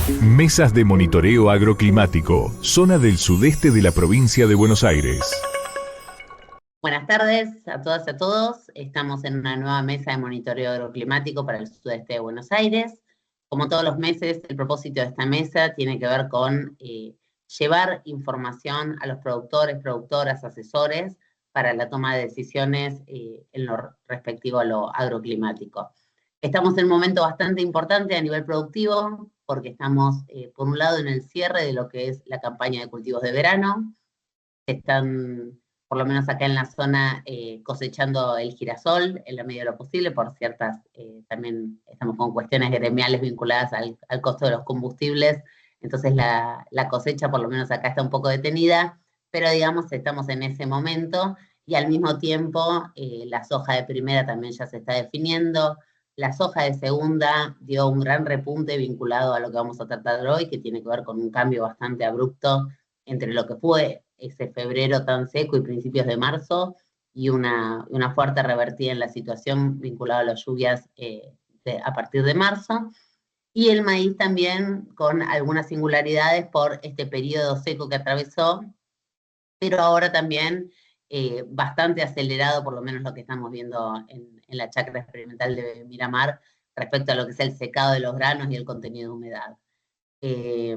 Mesas de monitoreo agroclimático, zona del sudeste de la provincia de Buenos Aires. Buenas tardes a todas y a todos. Estamos en una nueva mesa de monitoreo agroclimático para el sudeste de Buenos Aires. Como todos los meses, el propósito de esta mesa tiene que ver con llevar información a los productores, productoras, asesores para la toma de decisiones en lo respectivo a lo agroclimático. Estamos en un momento bastante importante a nivel productivo porque estamos, por un lado, en el cierre de lo que es la campaña de cultivos de verano. Están, por lo menos acá en la zona, cosechando el girasol en la medida de lo posible, por ciertas, también estamos con cuestiones gremiales vinculadas al costo de los combustibles, entonces la cosecha por lo menos acá está un poco detenida, pero digamos estamos en ese momento y al mismo tiempo la soja de primera también ya se está definiendo. La soja de segunda dio un gran repunte vinculado a lo que vamos a tratar hoy, que tiene que ver con un cambio bastante abrupto entre lo que fue ese febrero tan seco y principios de marzo y una fuerte revertida en la situación vinculada a las lluvias a partir de marzo. Y el maíz también con algunas singularidades por este periodo seco que atravesó, pero ahora también bastante acelerado, por lo menos lo que estamos viendo en la chacra experimental de Miramar, respecto a lo que es el secado de los granos y el contenido de humedad. Eh,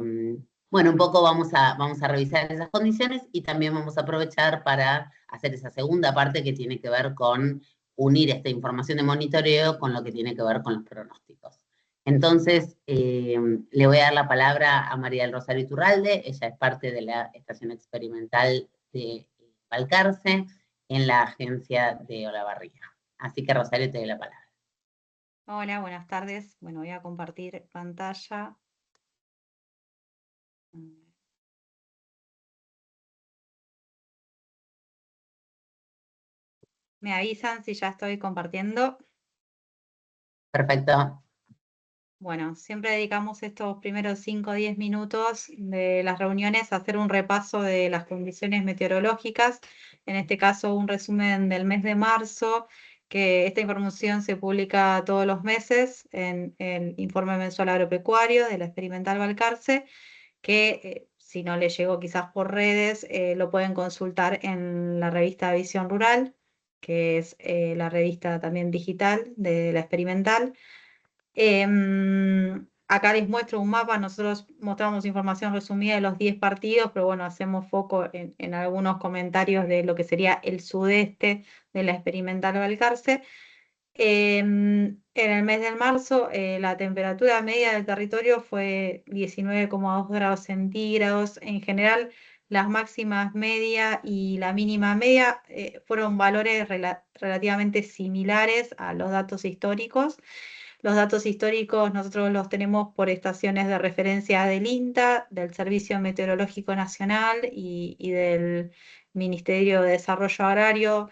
bueno, un poco vamos a revisar esas condiciones y también vamos a aprovechar para hacer esa segunda parte que tiene que ver con unir esta información de monitoreo con lo que tiene que ver con los pronósticos. Entonces, le voy a dar la palabra a María del Rosario Iturralde. Ella es parte de la estación experimental de Balcarce en la agencia de Olavarría. Así que, Rosario, te doy la palabra. Hola, buenas tardes. Bueno, voy a compartir pantalla. Me avisan si ya estoy compartiendo. Perfecto. Bueno, siempre dedicamos estos primeros 5 o 10 minutos de las reuniones a hacer un repaso de las condiciones meteorológicas, en este caso un resumen del mes de marzo, que esta información se publica todos los meses en el Informe Mensual Agropecuario de la Experimental Balcarce, que si no les llegó quizás por redes, lo pueden consultar en la revista Visión Rural, que es la revista también digital de la Experimental. Acá les muestro un mapa. Nosotros mostramos información resumida de los 10 partidos, pero bueno, hacemos foco en algunos comentarios de lo que sería el sudeste de la Experimental Balcarce. En el mes de marzo, la temperatura media del territorio fue 19,2 grados centígrados. En general, las máximas media y la mínima media fueron valores relativamente similares a los datos históricos. Los datos históricos nosotros los tenemos por estaciones de referencia del INTA, del Servicio Meteorológico Nacional y del Ministerio de Desarrollo Agrario,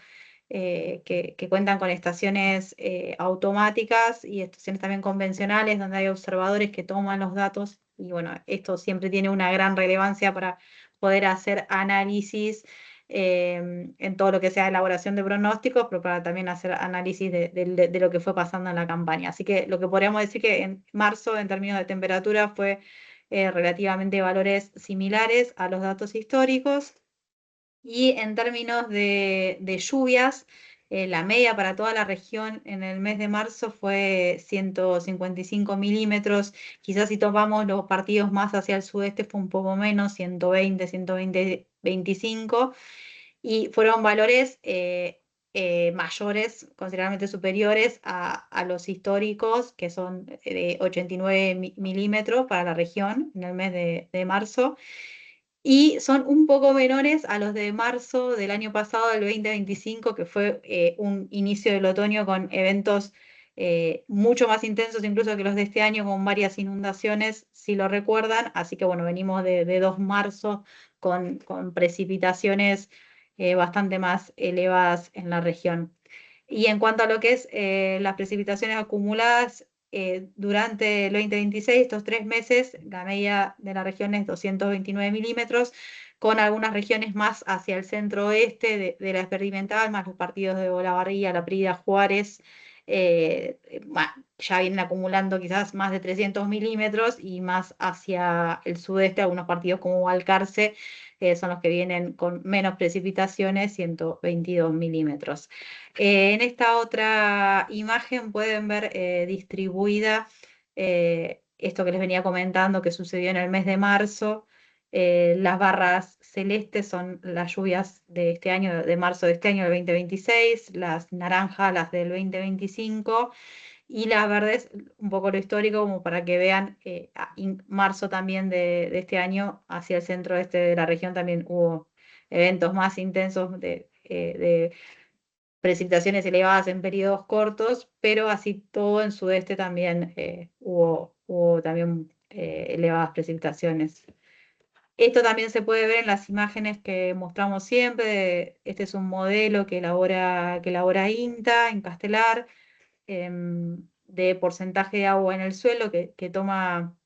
que cuentan con estaciones automáticas y estaciones también convencionales donde hay observadores que toman los datos, y bueno, esto siempre tiene una gran relevancia para poder hacer análisis en todo lo que sea elaboración de pronósticos, pero para también hacer análisis de lo que fue pasando en la campaña. Así que lo que podríamos decir que en marzo, en términos de temperatura, fue relativamente valores similares a los datos históricos. Y en términos de lluvias, la media para toda la región en el mes de marzo fue 155 milímetros. Quizás si tomamos los partidos más hacia el sudeste fue un poco menos, 120, 120, 25. Y fueron valores mayores, considerablemente superiores a los históricos, que son de 89 milímetros para la región en el mes de marzo. Y son un poco menores a los de marzo del año pasado, del 2025, que fue un inicio del otoño con eventos mucho más intensos incluso que los de este año, con varias inundaciones, si lo recuerdan. Así que bueno, venimos de 2 marzo con precipitaciones bastante más elevadas en la región. Y en cuanto a lo que es las precipitaciones acumuladas, durante el 2026, estos 3 meses, la media de la región es 229 milímetros, con algunas regiones más hacia el centro-oeste de la experimental, más los partidos de Olavarría, La Prida, Juárez, ya vienen acumulando quizás más de 300 milímetros y más hacia el sudeste, algunos partidos como Balcarce son los que vienen con menos precipitaciones, 122 milímetros. En esta otra imagen pueden ver distribuida esto que les venía comentando que sucedió en el mes de marzo. Las barras celestes son las lluvias de este año, de marzo de este año del 2026, las naranjas las del 2025 y las verdes, un poco lo histórico como para que vean, marzo también de este año, hacia el centro este de la región también hubo eventos más intensos de precipitaciones elevadas en periodos cortos, pero así todo en sudeste también hubo también elevadas precipitaciones. Esto también se puede ver en las imágenes que mostramos siempre. Este es un modelo que elabora INTA en Castelar, de porcentaje de agua en el suelo, que toma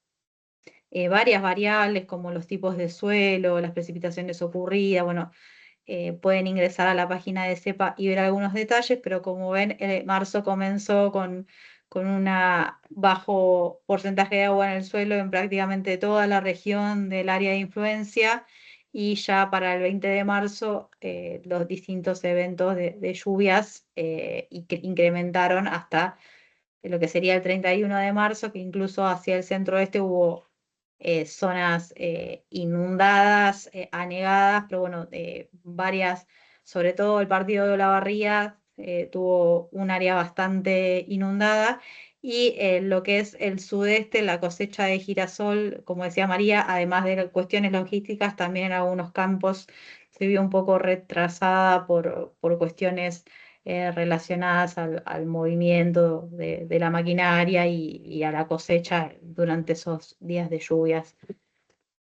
varias variables como los tipos de suelo, las precipitaciones ocurridas. Bueno, pueden ingresar a la página de CEPA y ver algunos detalles, pero como ven, marzo comenzó con un bajo porcentaje de agua en el suelo en prácticamente toda la región del área de influencia, y ya para el 20 de marzo los distintos eventos de lluvias incrementaron hasta lo que sería el 31 de marzo, que incluso hacia el centro-oeste hubo zonas inundadas, anegadas, pero bueno, varias, sobre todo el partido de Olavarría tuvo un área bastante inundada, y lo que es el sudeste, la cosecha de girasol, como decía María, además de cuestiones logísticas, también en algunos campos se vio un poco retrasada por cuestiones relacionadas al movimiento de la maquinaria y a la cosecha durante esos días de lluvias.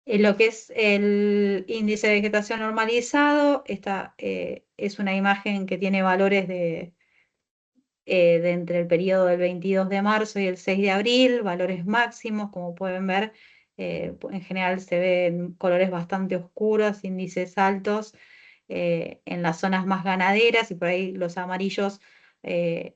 En lo que es el índice de vegetación normalizado, esta es una imagen que tiene valores de entre el periodo del 22 de marzo y el 6 de abril, valores máximos, como pueden ver, en general se ven colores bastante oscuros, índices altos en las zonas más ganaderas, y por ahí los amarillos en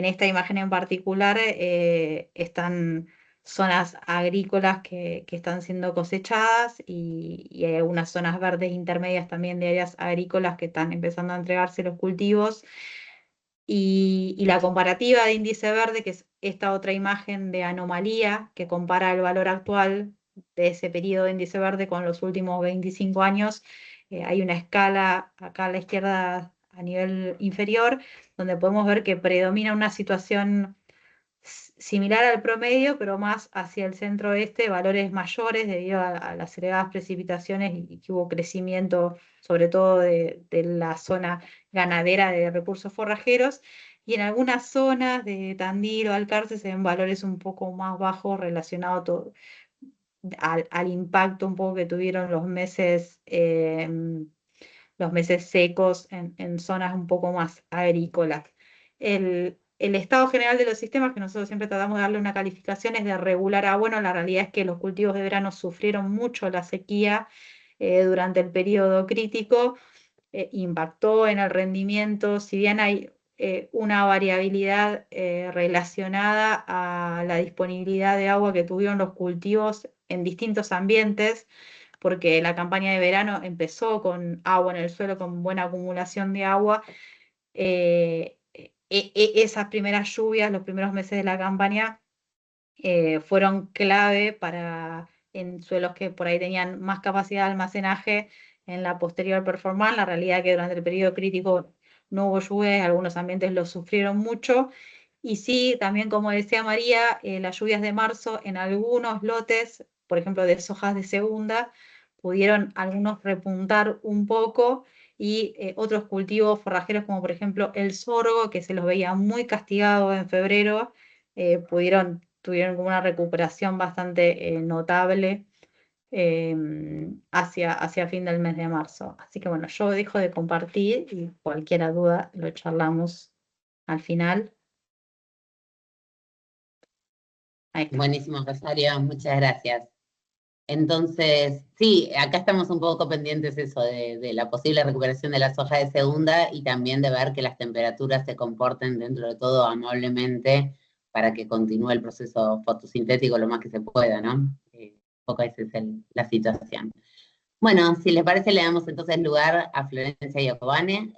esta imagen en particular están zonas agrícolas que están siendo cosechadas, y hay algunas zonas verdes intermedias también de áreas agrícolas que están empezando a entregarse los cultivos. Y la comparativa de índice verde, que es esta otra imagen de anomalía que compara el valor actual de ese periodo de índice verde con los últimos 25 años. Hay una escala acá a la izquierda a nivel inferior, donde podemos ver que predomina una situación similar al promedio, pero más hacia el centro-oeste, valores mayores debido a las elevadas precipitaciones, y que hubo crecimiento sobre todo de la zona ganadera de recursos forrajeros, y en algunas zonas de Tandil o Alcarce se ven valores un poco más bajos relacionados al impacto un poco que tuvieron los meses secos en zonas un poco más agrícolas. El estado general de los sistemas, que nosotros siempre tratamos de darle una calificación, es de regular a bueno. La realidad es que los cultivos de verano sufrieron mucho la sequía durante el periodo crítico, impactó en el rendimiento. Si bien hay una variabilidad relacionada a la disponibilidad de agua que tuvieron los cultivos en distintos ambientes, porque la campaña de verano empezó con agua en el suelo, con buena acumulación de agua. Esas primeras lluvias, los primeros meses de la campaña, fueron clave en suelos que por ahí tenían más capacidad de almacenaje en la posterior performance. La realidad es que durante el periodo crítico no hubo lluvias, algunos ambientes lo sufrieron mucho. Y sí, también como decía María, las lluvias de marzo en algunos lotes, por ejemplo de sojas de segunda, pudieron algunos repuntar un poco, y otros cultivos forrajeros como por ejemplo el sorgo, que se los veía muy castigado en febrero, tuvieron como una recuperación bastante notable hacia fin del mes de marzo. Así que bueno, yo dejo de compartir y cualquier duda lo charlamos al final. Ahí está. Buenísimo, Rosario, muchas gracias. Entonces, sí, acá estamos un poco pendientes eso de la posible recuperación de la soja de segunda y también de ver que las temperaturas se comporten dentro de todo amablemente para que continúe el proceso fotosintético lo más que se pueda, ¿no? Un poco esa es la situación. Bueno, si les parece, le damos entonces lugar a Florencia Iacobane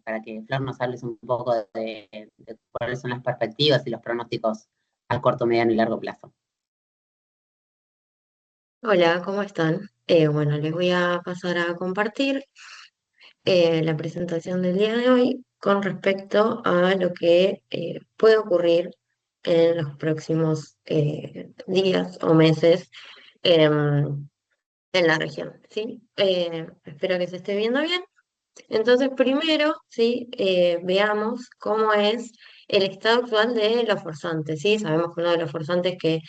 para que Flor nos hables un poco de cuáles son las perspectivas y los pronósticos a corto, mediano y largo plazo. Hola, ¿cómo están? Bueno, les voy a pasar a compartir la presentación del día de hoy con respecto a lo que puede ocurrir en los próximos días o meses en la región, ¿sí? Espero que se esté viendo bien. Entonces, primero, ¿sí? Veamos cómo es el estado actual de los forzantes, ¿sí? Sabemos que uno de los forzantes que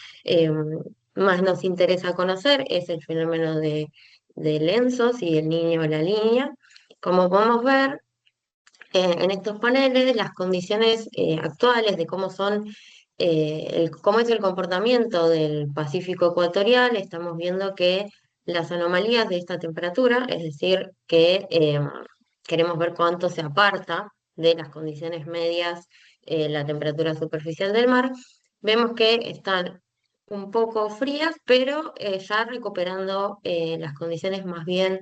más nos interesa conocer es el fenómeno de Lenzo, ¿sí? El niño o la línea. Como podemos ver en estos paneles, las condiciones actuales de cómo son, cómo es el comportamiento del Pacífico ecuatorial, estamos viendo que las anomalías de esta temperatura, es decir, que queremos ver cuánto se aparta de las condiciones medias la temperatura superficial del mar, vemos que están un poco frías, pero ya recuperando las condiciones más bien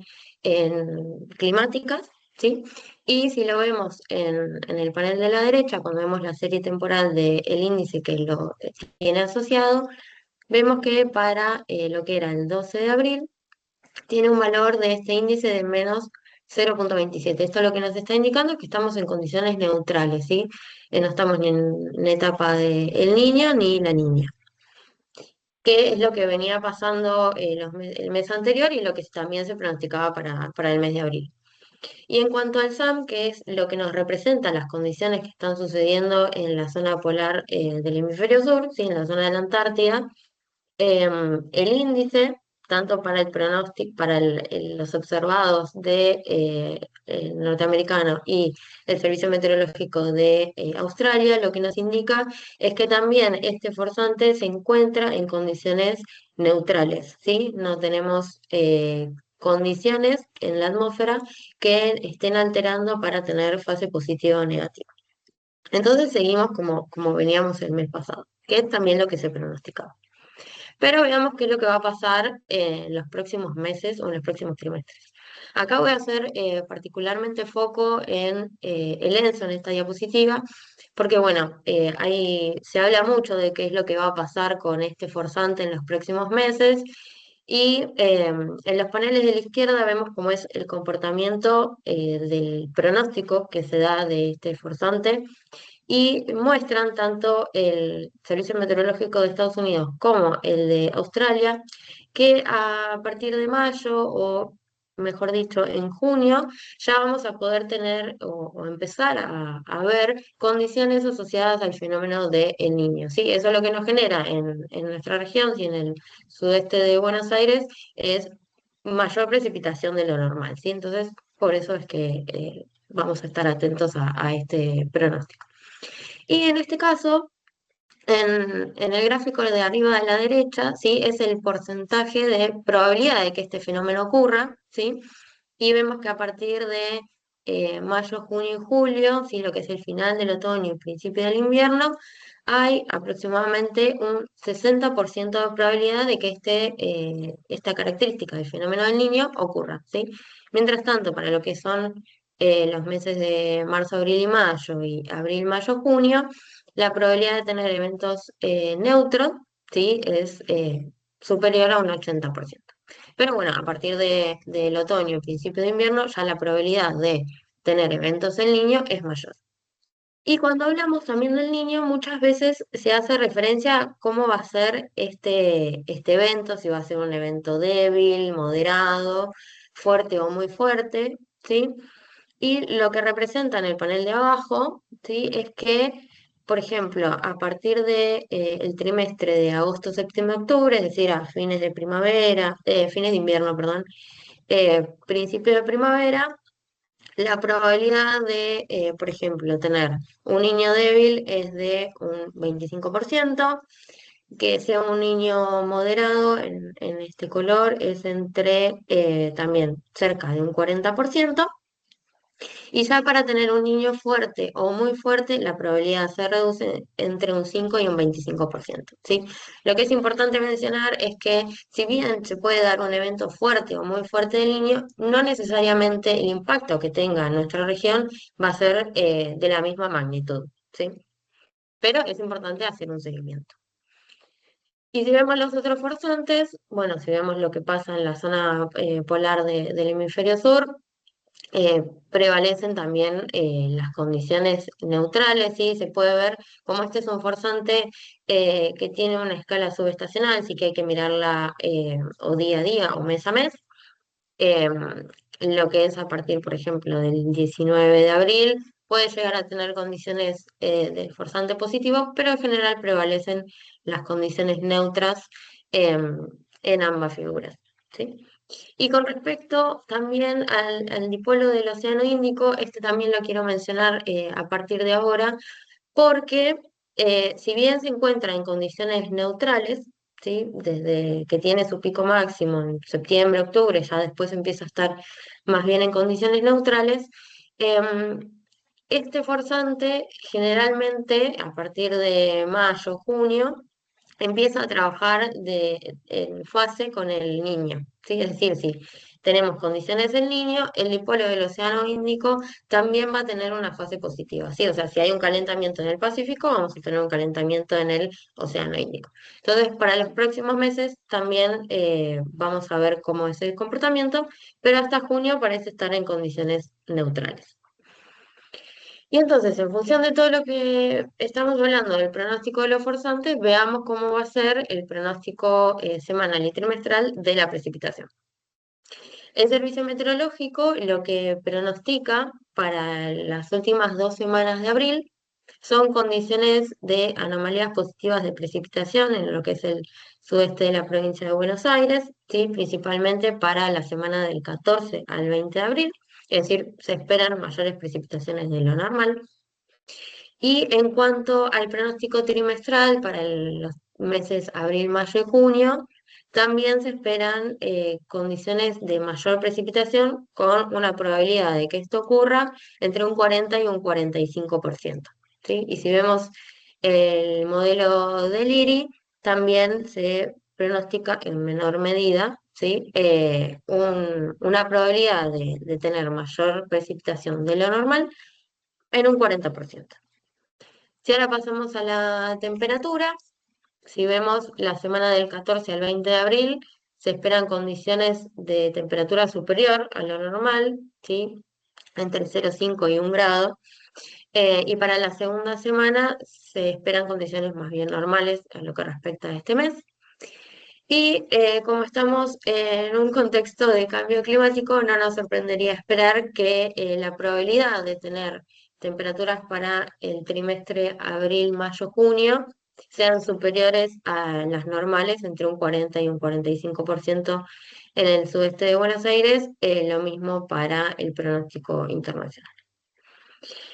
climáticas, ¿sí? Y si lo vemos en el panel de la derecha, cuando vemos la serie temporal del índice que lo tiene asociado, vemos que para lo que era el 12 de abril, tiene un valor de este índice de menos 0,27. Esto lo que nos está indicando es que estamos en condiciones neutrales, ¿sí? No estamos ni en etapa de el niño ni la niña, que es lo que venía pasando el mes anterior y lo que también se pronosticaba para el mes de abril. Y en cuanto al SAM, que es lo que nos representa las condiciones que están sucediendo en la zona polar del hemisferio sur, ¿sí? En la zona de la Antártida, el índice, tanto para el pronóstico, para los observados de el norteamericano y el Servicio Meteorológico de Australia, lo que nos indica es que también este forzante se encuentra en condiciones neutrales, ¿sí? No tenemos condiciones en la atmósfera que estén alterando para tener fase positiva o negativa. Entonces seguimos como veníamos el mes pasado, que es también lo que se pronosticaba. Pero veamos qué es lo que va a pasar en los próximos meses o en los próximos trimestres. Acá voy a hacer particularmente foco en el ENSO en esta diapositiva, porque bueno, ahí se habla mucho de qué es lo que va a pasar con este forzante en los próximos meses, y en los paneles de la izquierda vemos cómo es el comportamiento del pronóstico que se da de este forzante y muestran tanto el Servicio Meteorológico de Estados Unidos como el de Australia, que a partir de mayo, o mejor dicho, en junio, ya vamos a poder tener o empezar a ver condiciones asociadas al fenómeno del Niño, ¿sí? Eso es lo que nos genera en nuestra región, y en el sudeste de Buenos Aires, es mayor precipitación de lo normal, ¿sí? Entonces, por eso es que vamos a estar atentos a este pronóstico. Y en este caso, en el gráfico de arriba a la derecha, ¿sí? Es el porcentaje de probabilidad de que este fenómeno ocurra, ¿sí? Y vemos que a partir de mayo, junio y julio, ¿sí? Lo que es el final del otoño y principio del invierno, hay aproximadamente un 60% de probabilidad de que esta característica del fenómeno del niño ocurra, ¿sí? Mientras tanto, para lo que son los meses de marzo, abril y mayo, y abril, mayo, junio, la probabilidad de tener eventos neutros, ¿sí? Es superior a un 80%. Pero bueno, a partir del otoño y principio de invierno, ya la probabilidad de tener eventos en niño es mayor. Y cuando hablamos también del niño, muchas veces se hace referencia a cómo va a ser este evento, si va a ser un evento débil, moderado, fuerte o muy fuerte, ¿sí? Y lo que representa en el panel de abajo, ¿sí? Es que, por ejemplo, a partir de, el trimestre de agosto, septiembre, octubre, es decir, a fines de primavera, fines de invierno, perdón, principio de primavera, la probabilidad de, por ejemplo, tener un niño débil es de un 25%, que sea un niño moderado en este color es entre también cerca de un 40%. Y ya para tener un niño fuerte o muy fuerte, la probabilidad se reduce entre un 5 y un 25%, ¿sí? Lo que es importante mencionar es que si bien se puede dar un evento fuerte o muy fuerte del niño, no necesariamente el impacto que tenga en nuestra región va a ser de la misma magnitud, ¿sí? Pero es importante hacer un seguimiento. Y si vemos los otros forzantes, bueno, si vemos lo que pasa en la zona polar del hemisferio sur, prevalecen también las condiciones neutrales, ¿sí? Se puede ver como este es un forzante que tiene una escala subestacional, así que hay que mirarla o día a día o mes a mes. Lo que es a partir, por ejemplo, del 19 de abril, puede llegar a tener condiciones de forzante positivo, pero en general prevalecen las condiciones neutras en ambas figuras, ¿sí? Y con respecto también al dipolo del Océano Índico, este también lo quiero mencionar a partir de ahora, porque si bien se encuentra en condiciones neutrales, ¿sí? Desde que tiene su pico máximo en septiembre, octubre, ya después empieza a estar más bien en condiciones neutrales, em, este forzante generalmente a partir de mayo, junio, empieza a trabajar en fase con el niño, ¿sí? Es decir, si tenemos condiciones del niño, el dipolo del Océano Índico también va a tener una fase positiva, ¿sí? O sea, si hay un calentamiento en el Pacífico, vamos a tener un calentamiento en el Océano Índico. Entonces, para los próximos meses también vamos a ver cómo es el comportamiento, pero hasta junio parece estar en condiciones neutrales. Y entonces, en función de todo lo que estamos hablando del pronóstico de los forzantes, veamos cómo va a ser el pronóstico semanal y trimestral de la precipitación. El servicio meteorológico lo que pronostica para las últimas 2 semanas de abril son condiciones de anomalías positivas de precipitación en lo que es el sudeste de la provincia de Buenos Aires, ¿sí? Principalmente para la semana del 14 al 20 de abril, es decir, se esperan mayores precipitaciones de lo normal. Y en cuanto al pronóstico trimestral para los meses abril, mayo y junio, también se esperan condiciones de mayor precipitación con una probabilidad de que esto ocurra entre un 40 y un 45%, ¿sí? Y si vemos el modelo del IRI, también se pronostica en menor medida, ¿sí? Una probabilidad de tener mayor precipitación de lo normal en un 40%. Si ahora pasamos a la temperatura, si vemos la semana del 14 al 20 de abril, se esperan condiciones de temperatura superior a lo normal, ¿sí? Entre 0,5 y 1 grado. Y para la segunda semana se esperan condiciones más bien normales a lo que respecta a este mes. Y como estamos en un contexto de cambio climático, no nos sorprendería esperar que la probabilidad de tener temperaturas para el trimestre abril, mayo, junio sean superiores a las normales, entre un 40 y un 45% en el sudeste de Buenos Aires, lo mismo para el pronóstico internacional.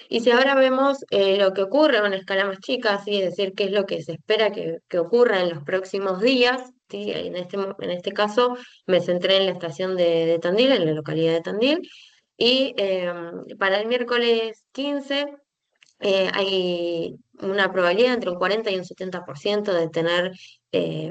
Y si ahora vemos lo que ocurre a una escala más chica, ¿sí? Es decir, qué es lo que se espera que ocurra en los próximos días, ¿sí? En este caso me centré en la estación de Tandil, en la localidad de Tandil, y para el miércoles 15 hay una probabilidad entre un 40 y un 70% de tener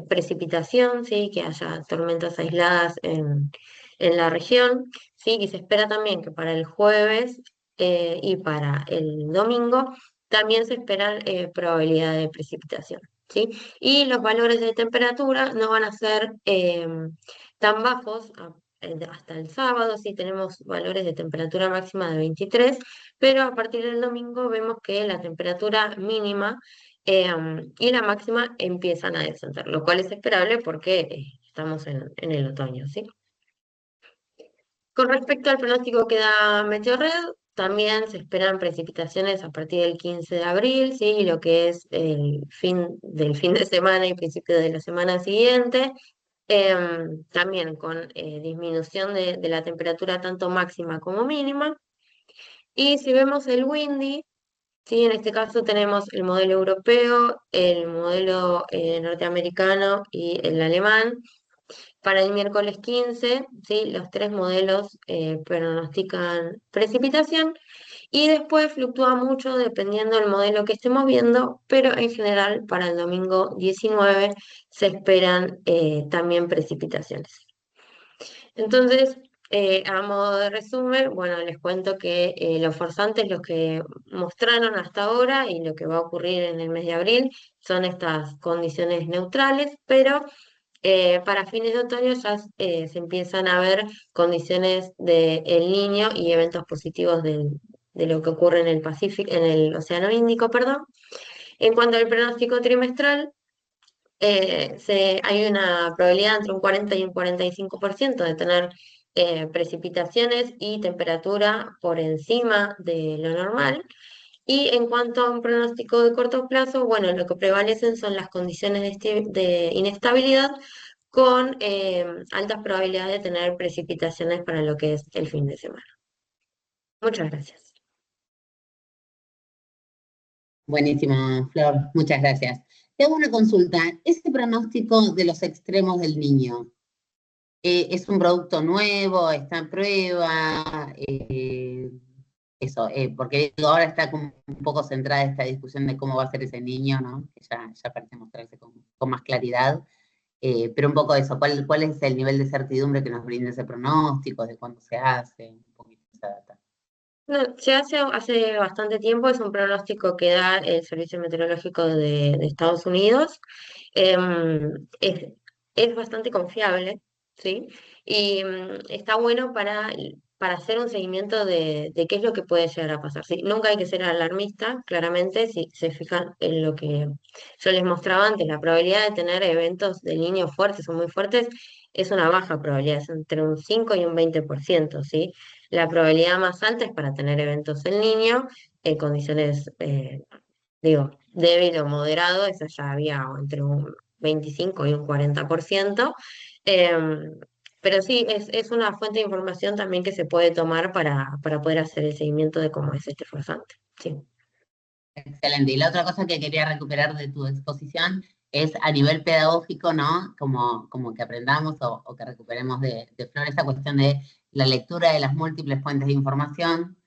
precipitación, ¿sí? Que haya tormentas aisladas en la región, ¿sí? Y se espera también que para el jueves y para el domingo también se esperan probabilidad de precipitación, ¿sí? Y los valores de temperatura no van a ser tan bajos hasta el sábado, sí tenemos valores de temperatura máxima de 23, pero a partir del domingo vemos que la temperatura mínima y la máxima empiezan a descender, lo cual es esperable porque estamos en el otoño, ¿sí? Con respecto al pronóstico que da Meteorred, también se esperan precipitaciones a partir del 15 de abril, ¿sí? Lo que es el fin de semana y principio de la semana siguiente, también con disminución de la temperatura tanto máxima como mínima. Y si vemos el Windy, Sí, en este caso tenemos el modelo europeo, el modelo norteamericano y el alemán. Para el miércoles 15, ¿sí? Los tres modelos pronostican precipitación y después fluctúa mucho dependiendo del modelo que estemos viendo, pero en general para el domingo 19 se esperan también precipitaciones. Entonces, a modo de resumen, bueno, les cuento que los forzantes, los que mostraron hasta ahora y lo que va a ocurrir en el mes de abril, son estas condiciones neutrales, pero para fines de otoño ya se empiezan a ver condiciones de El Niño y eventos positivos de lo que ocurre en el Pacífico, en el Océano Índico, perdón. En cuanto al pronóstico trimestral, hay una probabilidad entre un 40 y un 45% de tener precipitaciones y temperatura por encima de lo normal. Y en cuanto a un pronóstico de corto plazo, bueno, lo que prevalecen son las condiciones de inestabilidad con altas probabilidades de tener precipitaciones para lo que es el fin de semana. Muchas gracias. Buenísimo, Flor, muchas gracias. Te hago una consulta. Ese pronóstico de los extremos del niño, ¿es un producto nuevo? ¿Está en prueba? Eso, porque digo, ahora está como un poco centrada esta discusión de cómo va a ser ese niño, ¿no? Que ya parece mostrarse con más claridad. Pero un poco eso, ¿cuál es el nivel de certidumbre que nos brinda ese pronóstico? ¿De cuándo se hace? Un poquito esa data. No, se hace bastante tiempo, es un pronóstico que da el Servicio Meteorológico de Estados Unidos. Es, es bastante confiable, ¿sí? Y está bueno para hacer un seguimiento de qué es lo que puede llegar a pasar, ¿sí? Nunca hay que ser alarmista, claramente, si se fijan en lo que yo les mostraba antes, la probabilidad de tener eventos de niños fuertes o muy fuertes es una baja probabilidad, es entre un 5 y un 20%, ¿sí? La probabilidad más alta es para tener eventos en niño, en condiciones, digo, débil o moderado, esa ya había entre un 25 y un 40%. em, pero sí, es una fuente de información también que se puede tomar para poder hacer el seguimiento de cómo es este forzante. Sí. Excelente. Y la otra cosa que quería recuperar de tu exposición es a nivel pedagógico, ¿no? Como que aprendamos o que recuperemos de Flor esa cuestión de la lectura de las múltiples fuentes de información.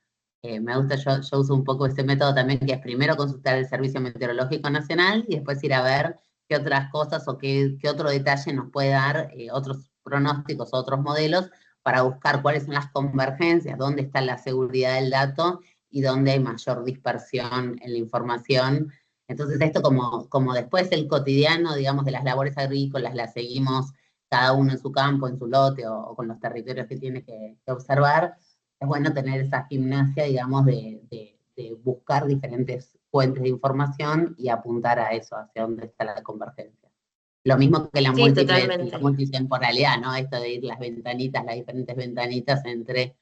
Me gusta, yo uso un poco ese método también, que es primero consultar el Servicio Meteorológico Nacional y después ir a ver qué otras cosas o qué otro detalle nos puede dar, otros pronósticos, otros modelos, para buscar cuáles son las convergencias, dónde está la seguridad del dato y dónde hay mayor dispersión en la información. Entonces esto como después el cotidiano, digamos, de las labores agrícolas, las seguimos cada uno en su campo, en su lote o con los territorios que tiene que observar, es bueno tener esa gimnasia, digamos, de buscar diferentes fuentes de información y apuntar a eso, hacia dónde está la convergencia. Lo mismo que la Sí, la totalmente. multitemporalidad, ¿no? Esto de ir las ventanitas, las diferentes ventanitas entre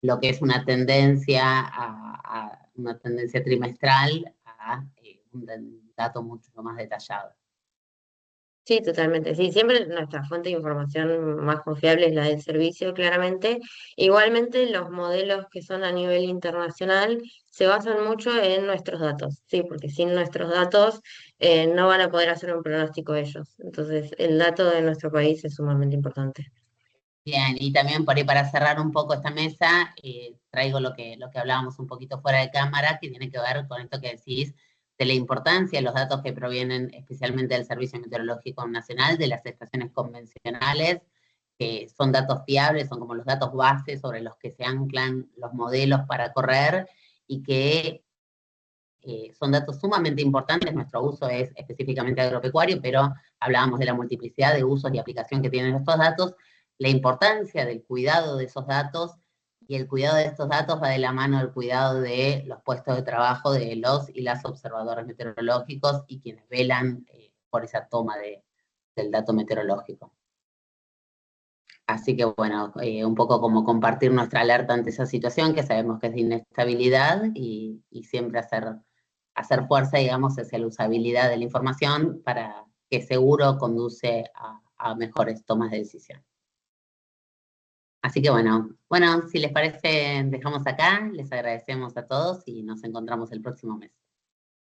lo que es una tendencia a una tendencia trimestral a un dato mucho más detallado. Sí, totalmente. Sí, siempre nuestra fuente de información más confiable es la del servicio, claramente. Igualmente, los modelos que son a nivel internacional se basan mucho en nuestros datos, sí, porque sin nuestros datos no van a poder hacer un pronóstico ellos. Entonces, el dato de nuestro país es sumamente importante. Bien, y también por ahí para cerrar un poco esta mesa, traigo lo que hablábamos un poquito fuera de cámara, que tiene que ver con esto que decís, de la importancia de los datos que provienen especialmente del Servicio Meteorológico Nacional, de las estaciones convencionales, que son datos fiables, son como los datos bases sobre los que se anclan los modelos para correr, y que son datos sumamente importantes. Nuestro uso es específicamente agropecuario, pero hablábamos de la multiplicidad de usos y aplicación que tienen estos datos, la importancia del cuidado de esos datos, y el cuidado de estos datos va de la mano del cuidado de los puestos de trabajo de los y las observadores meteorológicos y quienes velan por esa toma del dato meteorológico. Así que bueno, un poco como compartir nuestra alerta ante esa situación, que sabemos que es de inestabilidad, y siempre hacer fuerza, digamos, hacia la usabilidad de la información, para que seguro conduce a mejores tomas de decisión. Así que bueno, si les parece, dejamos acá, les agradecemos a todos y nos encontramos el próximo mes.